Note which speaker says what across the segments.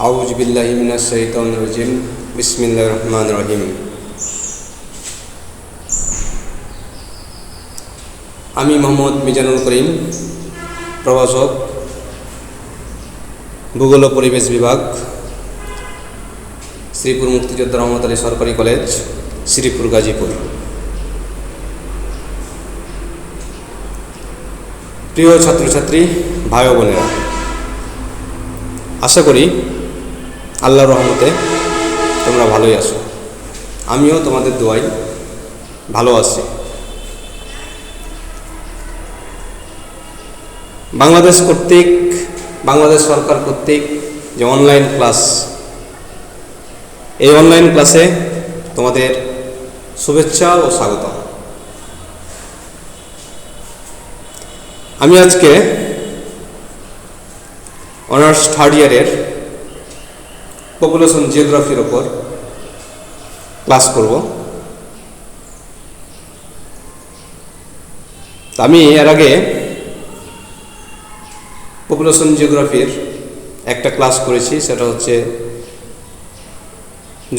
Speaker 1: আউযু বিল্লাহি মিনাশ শাইতানির রাজিম। বিসমিল্লাহির রহমানির রহিম। আমি মোহাম্মদ মিজানুল করিম, প্রভাষক, ভূগোল ও পরিবেশ বিভাগ, শ্রীপুর মুক্তিযোদ্ধা রহমত আলী সরকারি কলেজ, শ্রীপুর, গাজীপুর। প্রিয় ছাত্রছাত্রী, ভাই ও বোনেরা, আশা করি আল্লাহর রহমতে তোমরা ভালোই আছো। আমিও তোমাদের দোয়ায় ভালো আছি। বাংলাদেশ সরকার কর্তৃক যে অনলাইন ক্লাস, এই অনলাইন ক্লাসে তোমাদের শুভেচ্ছা ও স্বাগত। আমি আজকে অনার্স থার্ড ইয়ারের পপুলেশন জিওগ্রাফির ওপর ক্লাস করব। আমি এর আগে পপুলেশন জিওগ্রাফির একটা ক্লাস করেছি, সেটা হচ্ছে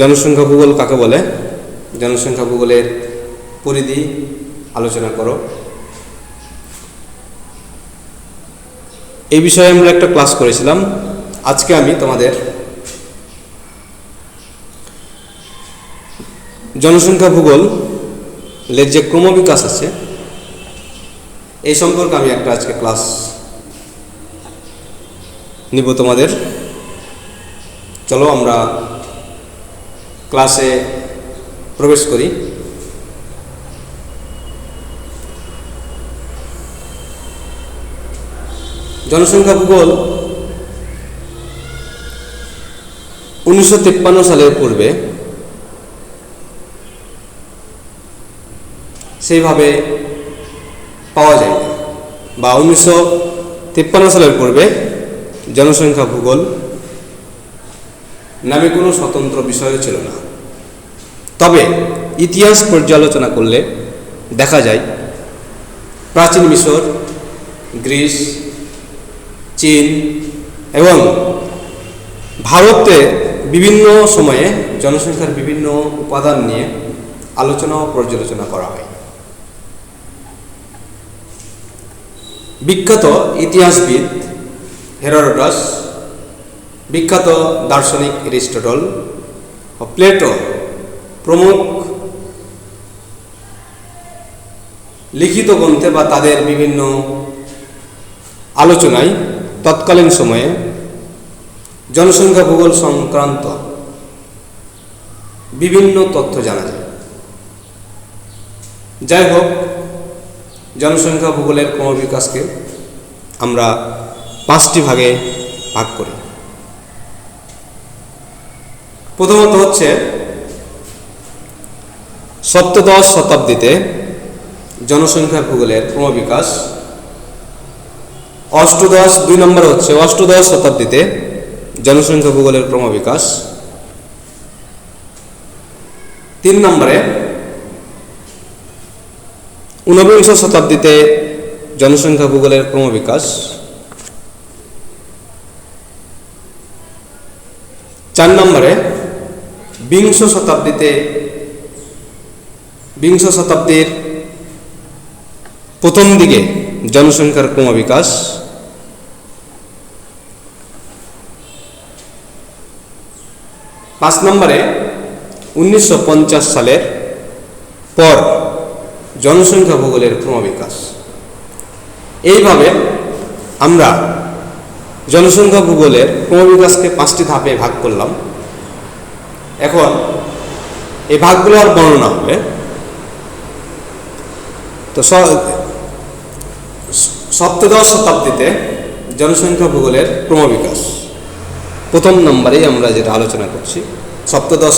Speaker 1: জনসংখ্যা ভূগোল কাকে বলে, জনসংখ্যা ভূগোলের পরিধি আলোচনা করো। এই বিষয়ে আমরা একটা ক্লাস করেছিলাম। আজকে আমি তোমাদের জনসংখ্যা ভূগোলের যে ক্রমবিকাশ আছে এই সম্পর্কে আমি একটা আজকে ক্লাস নিব তোমাদের। চলো আমরা ক্লাসে প্রবেশ করি। জনসংখ্যা ভূগোল 1953 সালের পূর্বে সেইভাবে পাওয়া যায় না, বা 1953 সালের পূর্বে জনসংখ্যা ভূগোল নামে কোনো স্বতন্ত্র বিষয় ছিল না। তবে ইতিহাস পর্যালোচনা করলে দেখা যায় প্রাচীন মিশর, গ্রিস, চীন এবং ভারতে বিভিন্ন সময়ে জনসংখ্যার বিভিন্ন উপাদান নিয়ে আলোচনা ও পর্যালোচনা করা হয়। বিখ্যাত ইতিহাসবিদ হেরোডোটাস, বিখ্যাত দার্শনিক এরিস্টটল ও প্লেটো প্রমুখ লিখিত গ্রন্থে বা তাদের বিভিন্ন আলোচনায় তৎকালীন সময়ে জনসংখ্যা ভূগোল সংক্রান্ত বিভিন্ন তথ্য জানা যায়। যাই হোক, জনসংখ্যা ভূগোলের ক্রমবিকাশকে আমরা 5টি ভাগে ভাগ করি। প্রথমত হচ্ছে সপ্তদশ শতাব্দীতে জনসংখ্যা ভূগোলের ক্রমবিকাশ। দুই নম্বর হচ্ছে অষ্টদশ শতাব্দীতে জনসংখ্যা ভূগোলের ক্রমবিকাশ। 3 নম্বরে 19বিংশ শতাব্দীতে জনসংখ্যা ভূগোলের ক্রমবিকাশ। 4 নম্বরে বিংশ শতাব্দীর প্রথম দিকে জনসংখ্যার ক্রমবিকাশ। 5 নম্বরে 1950 সালের পর জনসংখ্যা ভূগোলের ক্রমবিকাশ। এইভাবে আমরা জনসংখ্যা ভূগোলের ক্রমবিকাশকে 5টি ধাপে ভাগ করলাম। এখন এই ভাগগুলোর বর্ণনা হবে। তো সপ্তদশ শতাব্দীতে জনসংখ্যা ভূগোলের ক্রমবিকাশ প্রথম নম্বরেই আমরা যেটা আলোচনা করছি, সপ্তদশ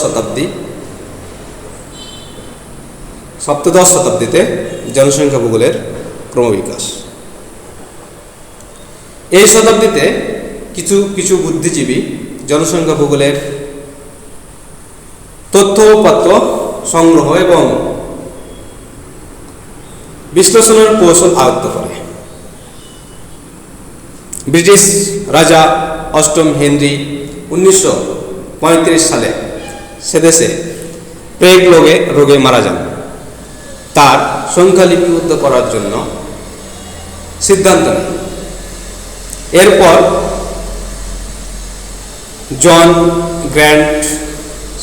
Speaker 1: শতাব্দীতে জনসংখ্যা ভূগোলের ক্রমবিকাশ। এই শতাব্দীতে কিছু বুদ্ধিজীবী জনসংখ্যা ভূগোলের তথ্য সংগ্রহ এবং বিশ্লেষণের কৌশল আয়ত্ত করে। ব্রিটিশ রাজা অষ্টম হেনরি 1935 সালে সে দেশে প্লেগ রোগে মারা যান। তার সংখ্যা লিপিবদ্ধ করার জন্য সিদ্ধান্ত নেয়। এরপর জন গ্র্যান্ট,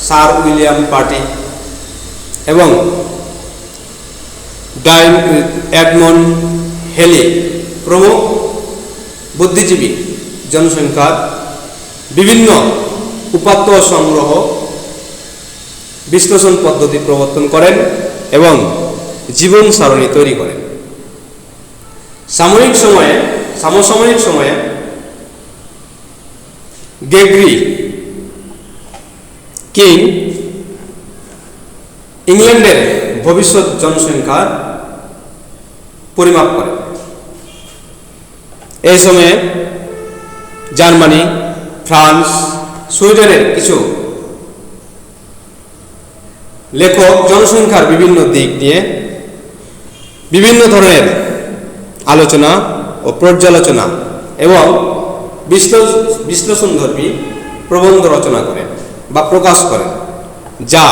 Speaker 1: স্যার উইলিয়াম পার্টি এবং এডমন্ড হেলি প্রমুখ বুদ্ধিজীবী জনসংখ্যার বিভিন্ন উপাত্ত সংগ্রহ বিশ্লেষণ পদ্ধতি প্রবর্তন করেন এবং জীবন সারণী তৈরি করেন। সমসাময়িক সময়ে গ্রেগরি কিং ইংল্যান্ডের ভবিষ্যৎ জনসংখ্যার পরিমাপ করেন। এই সময়ে জার্মানি, ফ্রান্স, সুইডেনের কিছু লেখক জনসংখ্যার বিভিন্ন দিক নিয়ে বিভিন্ন ধরনের আলোচনা ও পর্যালোচনা এবং বিশ্লেষণধর্মী প্রবন্ধ রচনা করেন বা প্রকাশ করেন, যা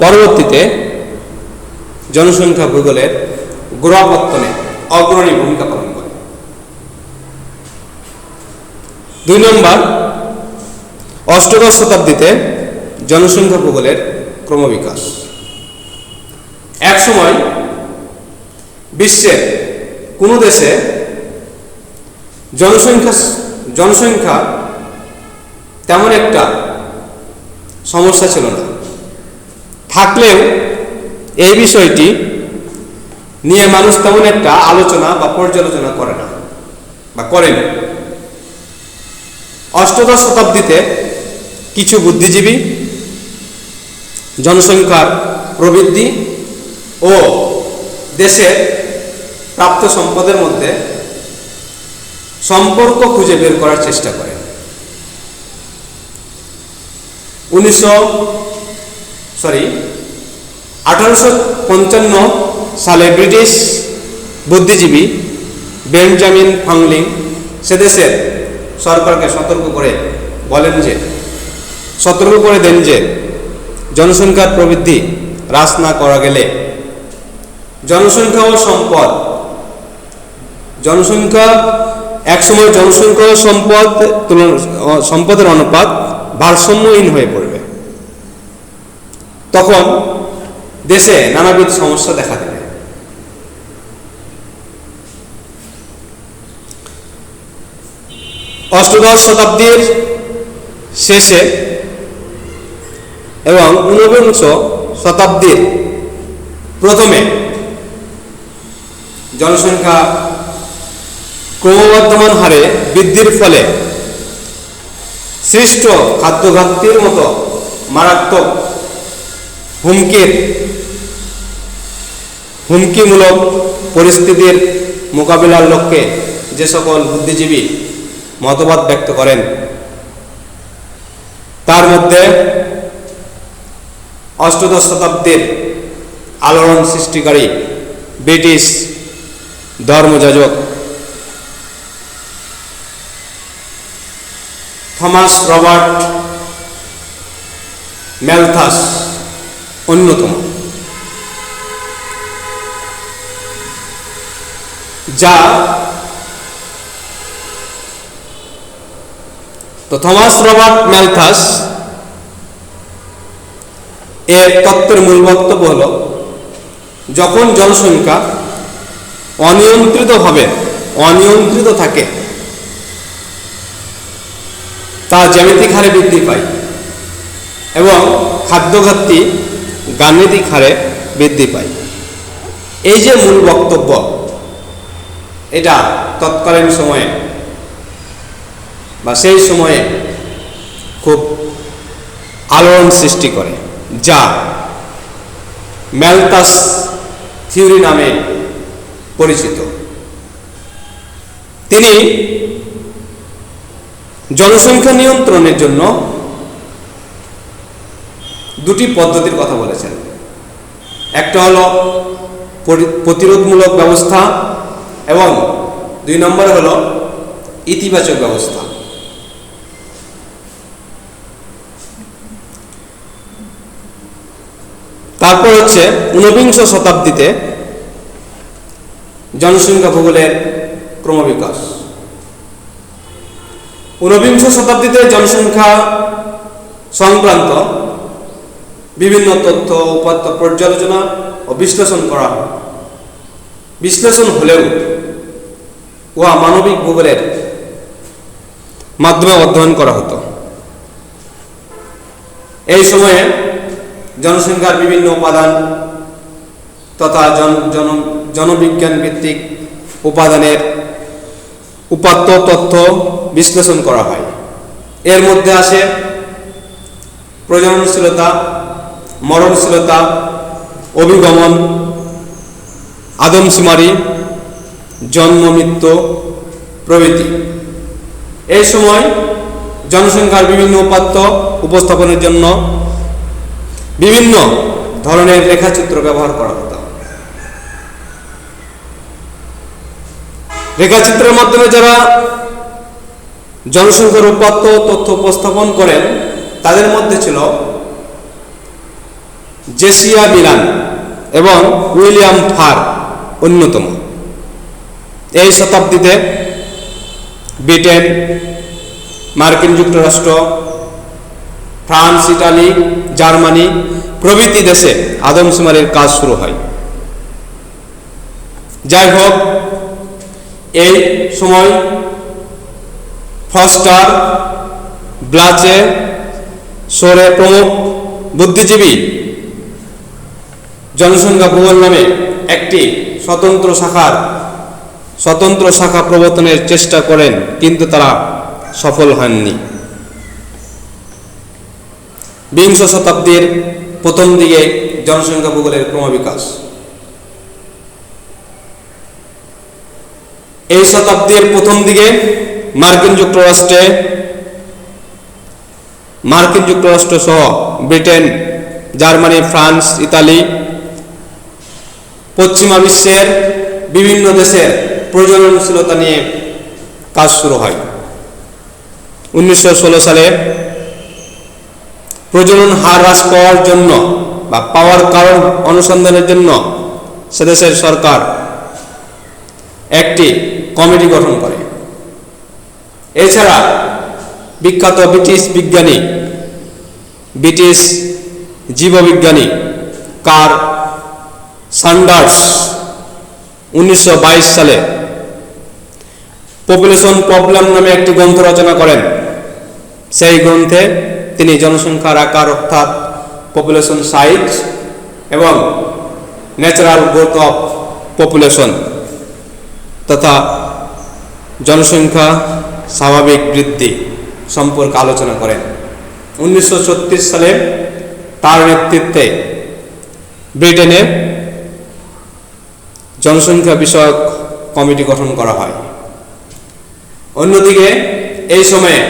Speaker 1: পরবর্তীতে জনসংখ্যা ভূগোলের গোড়াপত্তনে অগ্রণী ভূমিকা পালন করে। 2 নম্বর, অষ্টাদশ শতাব্দীতে জনসংখ্যা ভূগোলের ক্রমবিকাশ। এক সময় বিশ্বের কোনো দেশে জনসংখ্যা তেমন একটা সমস্যা ছিল না, থাকলেও এই বিষয়টি নিয়ে মানুষ তেমন একটা আলোচনা বা পর্যালোচনা করে না বা করেনি। অষ্টাদশ শতাব্দীতে কিছু বুদ্ধিজীবী জনসংখ্যার প্রবৃদ্ধি ও দেশের প্রাপ্ত সম্পদের মধ্যে সম্পর্ক খুঁজে বের করার চেষ্টা করেন। 1855 সালে ব্রিটিশ বুদ্ধিজীবী বেঞ্জামিন ফ্রাঙ্কলিন সে দেশের সরকারকে সতর্ক করে দেন যে জনসংখ্যার প্রবৃদ্ধি হ্রাস না করা গেলে জনসংখ্যা ও সম্পদের অনুপাত ভারসাম্যহীন হয়ে পড়বে। তখন দেশে নানাবিধ সমস্যা দেখা দেবে। অষ্টাদশ শতাব্দীর শেষে এবং ঊনবিংশ শতাব্দীর প্রথমে জনসংখ্যা ক্রমবর্ধমান হারে বৃদ্ধির ফলে সৃষ্ট খাদ্য ঘাটতির মতো মারাত্মক হুমকিমূলক পরিস্থিতির মোকাবিলার লক্ষ্যে যে সকল বুদ্ধিজীবী মতবাদ ব্যক্ত করেন, তার মধ্যে অষ্টাদশ শতাব্দীর আলোড়ন সৃষ্টিকারী ব্রিটিশ ধর্মযাজক থমাস রবার্ট ম্যালথাস অন্যতম, থমাস রবার্ট ম্যালথাস এর তত্ত্বের মূল বক্তব্য হল, যখন জনসংখ্যা অনিয়ন্ত্রিত থাকে তা জ্যামিতিক হারে বৃদ্ধি পায় এবং খাদ্য ঘাটতি গাণিতিক হারে বৃদ্ধি পায়। এই যে মূল বক্তব্য, এটা তৎকালীন সময়ে বা সেই সময়ে খুব আলোড়ন সৃষ্টি করে, যা ম্যালথাস থিওরি নামে পরিচিত। তিনি জনসংখ্যা নিয়ন্ত্রণের জন্য দুটি পদ্ধতির কথা বলেছেন। একটা হলো প্রতিরোধমূলক ব্যবস্থা এবং 2 নম্বরে হলো ইতিবাচক ব্যবস্থা। তারপর হচ্ছে ঊনবিংশ শতাব্দীতে জনসংখ্যা ভূগোলের ক্রমবিকাশ। ঊনবিংশ শতাব্দীতে জনসংখ্যা সংক্রান্ত বিভিন্ন তথ্য উপাত্ত পর্যালোচনা ও বিশ্লেষণ করা হয়। বিশ্লেষণ হলেও উহা মানবিক ভূগোলের মাধ্যমে অধ্যয়ন করা হতো। এই সময়ে জনসংখ্যার বিভিন্ন উপাদান তথা জনবিজ্ঞান ভিত্তিক উপাদানের উপাত্ত তথ্য বিশ্লেষণ করা হয়। এর মধ্যে আসে প্রজননশীলতা, মরণশীলতা, অভিগমন, আদমশুমারি, জন্ম মৃত্যু প্রভৃতি। এই সময় জনসংখ্যার বিভিন্ন উপাত্ত উপস্থাপনের জন্য বিভিন্ন ধরনের রেখাচিত্র ব্যবহার করা হতো। রেখাচিত্রের মাধ্যমে যারা জনসংখ্যার উপাত্ত তথ্য উপস্থাপন করেন তাদের মধ্যে ছিল জেসিয়া বিলান এবং উইলিয়াম ফার অন্যতম। এই শতাব্দীতে ব্রিটেন, মার্কিন যুক্তরাষ্ট্র, ফ্রান্স, ইটালি, জার্মানি প্রভৃতি দেশে আদমশুমারির কাজ শুরু হয়। যাই হোক, এই সময় ফস্টার, ব্লাচে, সোরে প্রমুখ বুদ্ধিজীবী জনসংখ্যা ভূগোল নামে একটি স্বতন্ত্র শাখা প্রবর্তনের চেষ্টা করেন, কিন্তু তারা সফল হননি। বিংশ শতাব্দীর প্রথম দিকে জনসংখ্যা ভূগোলের ক্রমবিকাশ। এই শতাব্দীর প্রথম দিকে মার্কিন যুক্তরাষ্ট্র সহ ব্রিটেন, জার্মানি, ফ্রান্স, ইতালি, পশ্চিমা বিশ্বের বিভিন্ন দেশের প্রজননশীলতা নিয়ে কাজ শুরু হয়। 1916 সালে প্রজনন হার হ্রাস পাওয়ার জন্য বা পাওয়ার কারণ অনুসন্ধানের জন্য সেদেশের সরকার একটি কমিটি গঠন করে। এছাড়া বিখ্যাত ব্রিটিশ জীববিজ্ঞানী কার্ল সান্ডার্স 1922 সালে পপুলেশন প্রবলেম নামে একটি গ্রন্থ রচনা করেন। সেই গ্রন্থে তিনি জনসংখ্যার আকার অর্থাৎ পপুলেশন সাইজ এবং ন্যাচারাল গ্রোথ অফ পপুলেশন তথা জনসংখ্যা স্বাভাবিক বৃদ্ধি সম্পর্কে আলোচনা করেন। 1936 সালে তার নেতৃত্বে ব্রিটেনে জনসংখ্যা বিষয়ক কমিটি গঠন করা হয়। অন্যদিকে এই সময়ে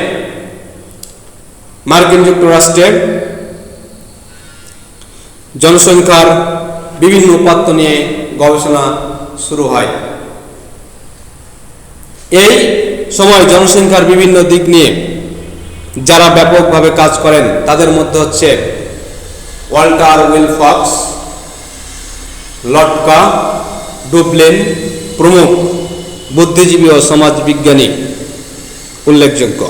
Speaker 1: মার্কিন যুক্তরাষ্ট্রে জনসংখ্যার বিভিন্ন উপাত্ত নিয়ে গবেষণা শুরু হয়। এই সময় জনসংখ্যার বিভিন্ন দিক নিয়ে যারা ব্যাপকভাবে কাজ করেন তাদের মধ্যে হচ্ছে ওয়াল্টার উইলফক্স, লটকা, ডুবলিন প্রমুখ বুদ্ধিজীবী ও সমাজবিজ্ঞানী উল্লেখযোগ্য।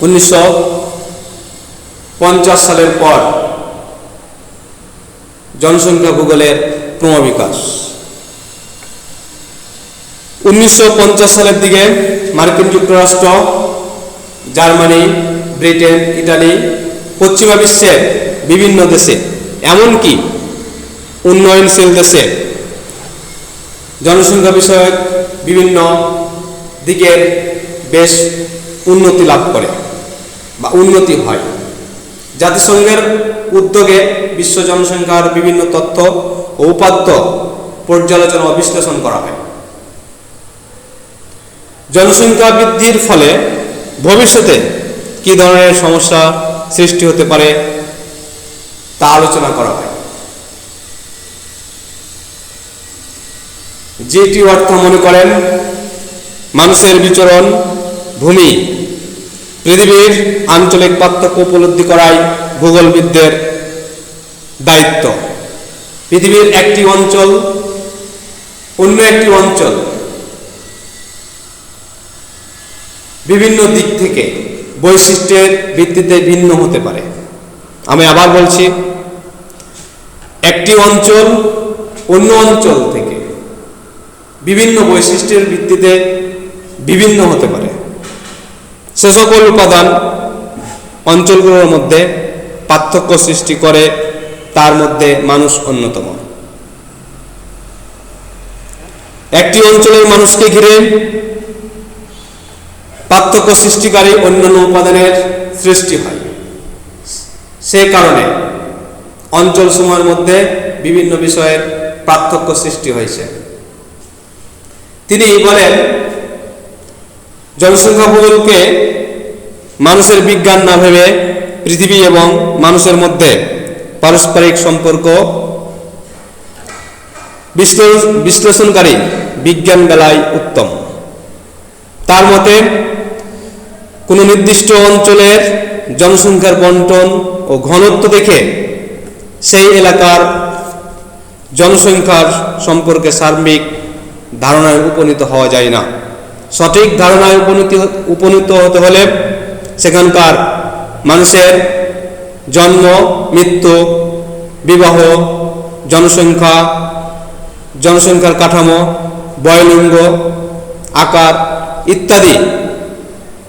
Speaker 1: 1950 সালের পর জনসংখ্যা ভূগোলের ক্রমবিকাশ। 1950 সালের দিকে মার্কিন যুক্তরাষ্ট্র, জার্মানি, ব্রিটেন, ইটালি, পশ্চিমা বিশ্বের বিভিন্ন দেশে এমনকি উন্নয়নশীল দেশে জনসংখ্যা বিষয়ক বিভিন্ন দিকের বেশ উন্নতি লাভ করে বা উন্নতি হয়। জাতিসংঘের উদ্যোগে বিশ্ব জনসংখ্যার বিভিন্ন তথ্য ও উপাত্ত পর্যালোচনা ও বিশ্লেষণ করা হয়। জনসংখ্যা বৃদ্ধির ফলে ভবিষ্যতে কী ধরনের সমস্যা সৃষ্টি হতে পারে তা আলোচনা করা হয়। যেটি অর্থ মনে করেন মানুষের বিচরণ, ভূমি, পৃথিবীর আঞ্চলিক পার্থক্য উপলব্ধি করাই ভূগোলবিদদের দায়িত্ব। পৃথিবীর একটি অঞ্চল অন্য একটি অঞ্চল বিভিন্ন দিক থেকে বৈশিষ্ট্যের ভিত্তিতে ভিন্ন হতে পারে। আমি আবার বলছি, একটি অঞ্চল অন্য অঞ্চল থেকে বিভিন্ন বৈশিষ্ট্যের ভিত্তিতে বিভিন্ন হতে পারে। সে সকল উপাদান অঞ্চলগুলোর মধ্যে পার্থক্য সৃষ্টি করে, তার মধ্যে মানুষ অন্যতম। একটি অঞ্চলের মানুষকে ঘিরে পার্থক্য সৃষ্টিকারী অন্যান্য উপাদানের সৃষ্টি হয়। সে কারণে অঞ্চলসমূহের মধ্যে বিভিন্ন বিষয়ের পার্থক্য সৃষ্টি হয়েছে। তিনি বলেন, জনসংখ্যা ভূগোলকে মানুষের বিজ্ঞান না ভেবে পৃথিবী এবং মানুষের মধ্যে পারস্পরিক সম্পর্ক বিশ্লেষণকারী বিজ্ঞান বেলায় উত্তম। তার মতে, কোনো নির্দিষ্ট অঞ্চলের জনসংখ্যার বন্টন ও ঘনত্ব দেখে সেই এলাকার জনসংখ্যার সম্পর্কে সার্বিক ধারণায় উপনীত হওয়া যায় না। সঠিক ধারণায় উপনীত হতে হলে সেখানকার মানুষের জন্ম, মৃত্যু, বিবাহ, জনসংখ্যার কাঠামো, বয়লিঙ্গ, আকার ইত্যাদি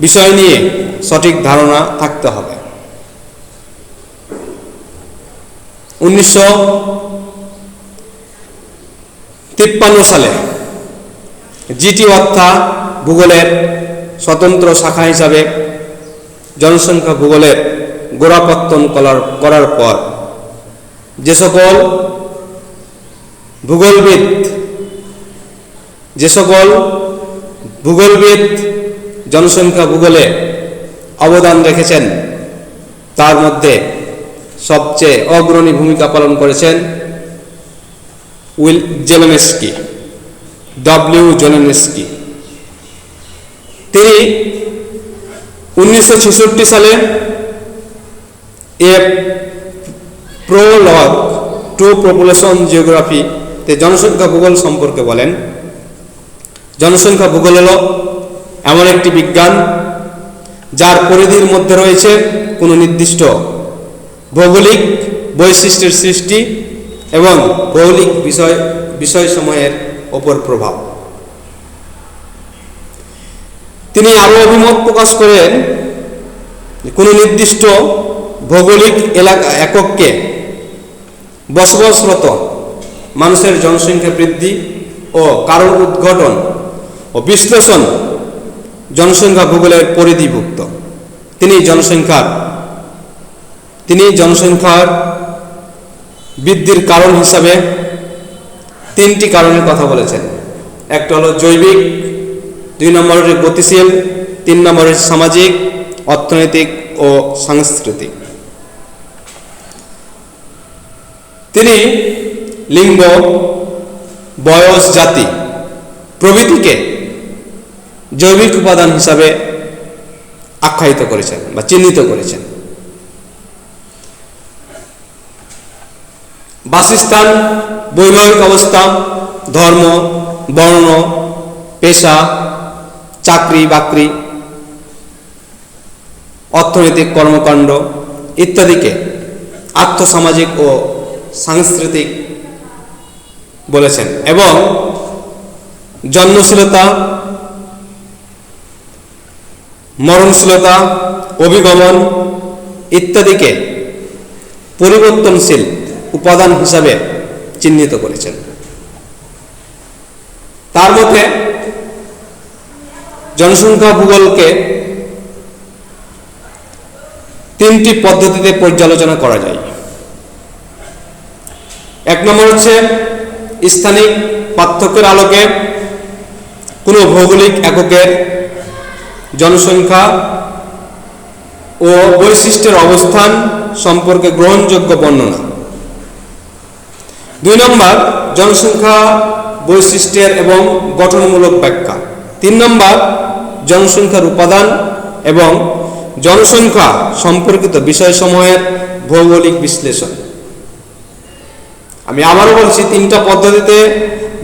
Speaker 1: বিষয় নিয়ে সঠিক ধারণা থাকতে হবে। 1953 সালে জিটি অর্থাৎ ভূগোলের স্বতন্ত্র শাখা হিসাবে জনসংখ্যা ভূগোলের গোড়াপত্তন করার পর যে সকল ভূগোলবিদ জনসংখ্যা ভূগোলে অবদান রেখেছেন, তার মধ্যে সবচেয়ে অগ্রণী ভূমিকা পালন করেছেন ডব্লিউ জেলেনস্কি। তিনি 1966 সালে এ প্রোলগ টু পপুলেশন জিওগ্রাফিতে জনসংখ্যা ভূগোল সম্পর্কে বলেন, জনসংখ্যা ভূগোল হল এমন একটি বিজ্ঞান যার পরিধির মধ্যে রয়েছে কোনো নির্দিষ্ট ভৌগোলিক বৈশিষ্ট্যের সৃষ্টি এবং ভৌগোলিক বিষয়সমূহের ওপর প্রভাব। তিনি আরো অভিমত প্রকাশ করেন, কোনো নির্দিষ্ট ভৌগোলিক এককে বসবাসরত মানুষের জনসংখ্যা বৃদ্ধি ও কারণ উদ্ঘাটন ও বিশ্লেষণ জনসংখ্যা ভূগোলের পরিধিভুক্ত। তিনি জনসংখ্যার বৃদ্ধির কারণ হিসাবে 3টি কারণের কথা বলেছেন। একটা হলো জৈবিক, 2 নম্বরের গতিশীল, 3 নম্বরের সামাজিক, অর্থনৈতিক ও সাংস্কৃতিক। তিনি লিঙ্গ, বয়স, জাতি প্রভৃতিকে জৈবিক উপাদান হিসাবে আখ্যায়িত করেছেন বা চিহ্নিত করেছেন। বাসস্থান, বৈবাহিক অবস্থা, ধর্ম, বর্ণ, পেশা, চাকরি বাকরি, অর্থনৈতিক কর্মকাণ্ড ইত্যাদিকে আর্থসামাজিক ও সাংস্কৃতিক বলেছেন এবং জন্মশীলতা, মরণশীলতা, অভিগমন ইত্যাদিকে পরিবর্তনশীল উপাদান হিসাবে চিহ্নিত করেছেন। তার মতে জনসংখ্যা ভূগোলকে 3টি পদ্ধতিতে পর্যালোচনা করা যায়। 1 নম্বর হচ্ছে স্থানিক পার্থক্যের আলোকে কোনো ভৌগোলিক এককের জনসংখ্যা ও বৈশিষ্ট্যের অবস্থান সম্পর্কে গ্রহণযোগ্য বর্ণনা। 2 নম্বর জনসংখ্যা বৈশিষ্ট্যের এবং গঠনমূলক ব্যাখ্যা। 3 নম্বর জনসংখ্যার উপাদান এবং জনসংখ্যা সম্পর্কিত বিষয়সমূহের ভৌগোলিক বিশ্লেষণ। আমি আবারও বলছি, তিনটা পদ্ধতিতে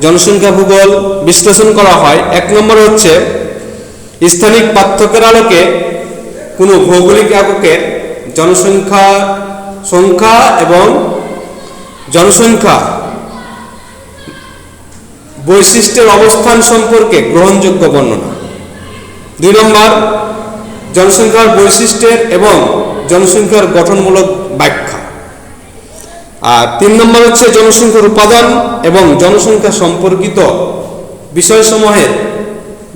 Speaker 1: জনসংখ্যা ভূগোল বিশ্লেষণ করা হয়। এক নম্বর হচ্ছে স্থানিক পার্থক্যের আলোকে কোনো ভৌগোলিক এককের সংখ্যা এবং জনসংখ্যা বৈশিষ্ট্যের অবস্থান সম্পর্কে গ্রহণযোগ্য বর্ণনা। 2 নম্বর জনসংখ্যার বৈশিষ্ট্যের এবং জনসংখ্যার গঠনমূলক ব্যাখ্যা। আর 3 নম্বর হচ্ছে জনসংখ্যার উপাদান এবং জনসংখ্যা সম্পর্কিত বিষয়সমূহের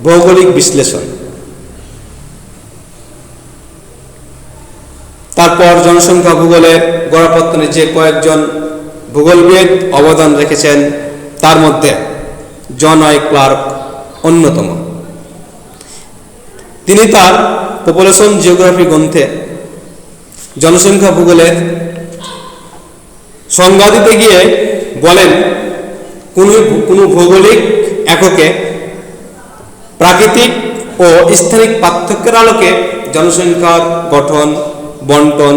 Speaker 1: ভৌগোলিক বিশ্লেষণ। তারপর জনসংখ্যা ভূগোলের গোড়াপত্তনে যে কয়েকজন ভূগোলবিদ অবদান রেখেছেন তার মধ্যে জন আই ক্লার্ক অন্যতম। তিনি তার পপুলেশন জিওগ্রাফি গ্রন্থে জনসংখ্যা ভূগোলের সংজ্ঞা দিতে গিয়ে বলেন, কোনো ভৌগোলিক এককে প্রাকৃতিক ও স্থানিক পার্থক্যের আলোকে জনসংখ্যার গঠন, বন্টন,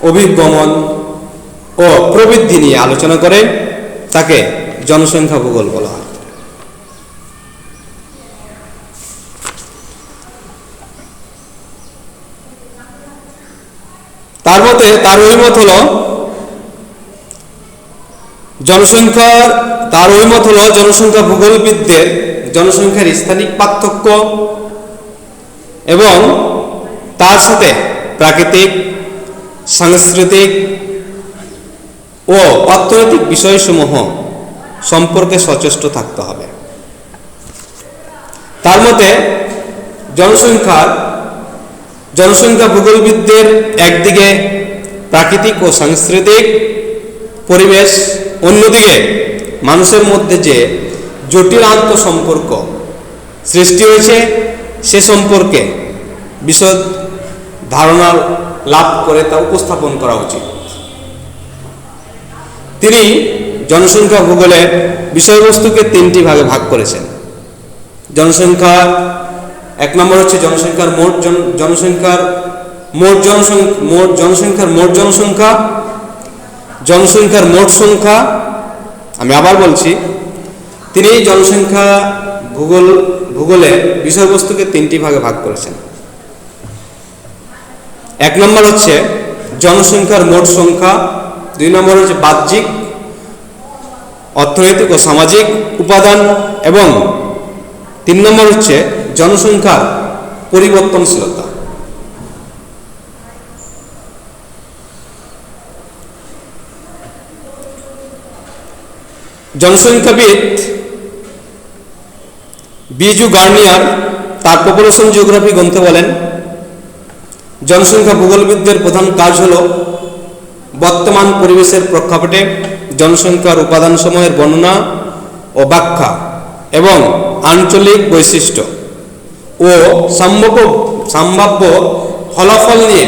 Speaker 1: অভিগমন ও প্রবৃদ্ধি নিয়ে আলোচনা করে তাকে জনসংখ্যা ভূগোল বলা হয়। তার অভিমত হলো জনসংখ্যা ভূগোলবিদদের জনসংখ্যার স্থানিক পার্থক্য এবং তার সাথে প্রাকৃতিক, সাংস্কৃতিক ও অর্থনৈতিক বিষয়সমূহ সম্পর্কে সচেষ্ট থাকতে হবে। তার মতে জনসংখ্যা ভূগোলবিদদের একদিকে প্রাকৃতিক ও সাংস্কৃতিক পরিবেশ, অন্যদিকে মানুষের মধ্যে যে জটিল আন্তঃসম্পর্ক সৃষ্টি হয়েছে সে সম্পর্কে বিশদ ধারণা লাভ করে তা উপস্থাপন করা উচিত। তিনি জনসংখ্যা ভূগোলের বিষয়বস্তুকে 3টি ভাগে ভাগ করেছেন। এক নম্বর হচ্ছে জনসংখ্যার মোট সংখ্যা। আমি আবার বলছি, তিনি জনসংখ্যা ভূগোলের বিষয়বস্তুকে 3টি ভাগে ভাগ করেছেন। 1 নম্বর হচ্ছে জনসংখ্যার মোট সংখ্যা, 2 নম্বর হচ্ছে বাহ্যিক, অর্থনৈতিক ও সামাজিক উপাদান এবং 3 নম্বর হচ্ছে জনসংখ্যার পরিবর্তনশীলতা। জনসংখ্যাবিদ বিজু গার্নিয়ার তার পপুলেশন জিওগ্রাফি গ্রন্থে বলেন, জনসংখ্যা ভূগোলবিদদের প্রধান কাজ হল বর্তমান পরিবেশের প্রেক্ষাপটে জনসংখ্যার উপাদানসমূহের বর্ণনা ও ব্যাখ্যা এবং আঞ্চলিক বৈশিষ্ট্য ও সম্ভাব্য ফলাফল নিয়ে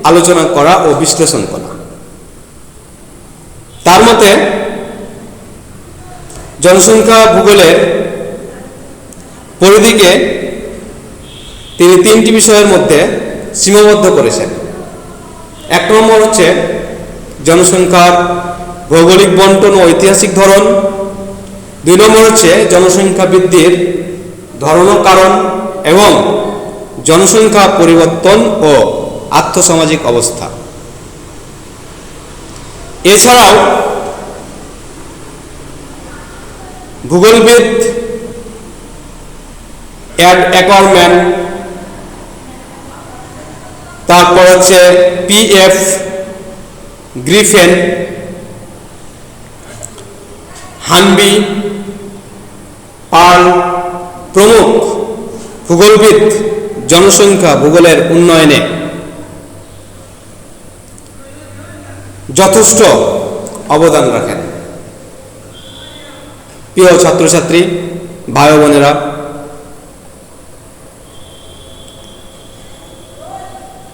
Speaker 1: আলোচনা করা ও বিশ্লেষণ করা। তার মতে জনসংখ্যা ভূগোলের পরিধিকে তিনি 3টি বিষয়ের মধ্যে সীমাবদ্ধ করেছেন। 1 নম্বর হচ্ছে জনসংখ্যার ভৌগোলিক বন্টন ও ঐতিহাসিক ধরন। 2 নম্বর হচ্ছে জনসংখ্যা বৃদ্ধির ধরন ও কারণ এবং জনসংখ্যা পরিবর্তন ও আর্থসামাজিক অবস্থা। এছাড়াও ভূগোলবিদ অ্যাকারম্যান, তারপর হচ্ছে P.F. গ্রিফেন, হানবি, পার্ল প্রমুখ ভূগোলবিদ জনসংখ্যা ভূগোলের উন্নয়নে যথেষ্ট অবদান রাখেন। প্রিয় ছাত্রছাত্রী ভাই বোনেরা,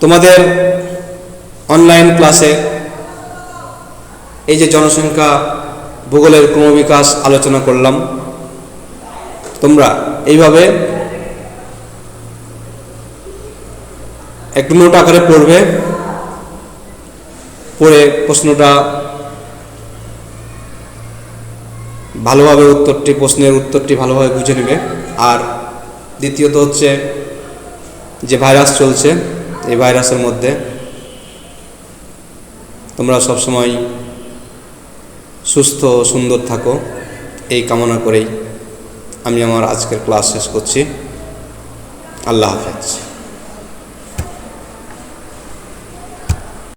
Speaker 1: তোমাদের অনলাইন ক্লাসে এই যে জনসংখ্যা ভূগোলের ক্রমবিকাশ আলোচনা করলাম, তোমরা এইভাবে একটু নোট আকারে পড়বে, পড়ে প্রশ্নটা ভালোভাবে প্রশ্নের উত্তরটি ভালোভাবে বুঝে নেবে। আর দ্বিতীয়ত হচ্ছে যে ভাইরাস চলছে, এই ভাইরাসের মধ্যে তোমরা সবসময় সুস্থ সুন্দর থাকো, এই কামনা করেই আমি আমার আজকের ক্লাস শেষ করছি। আল্লাহ হাফেজ।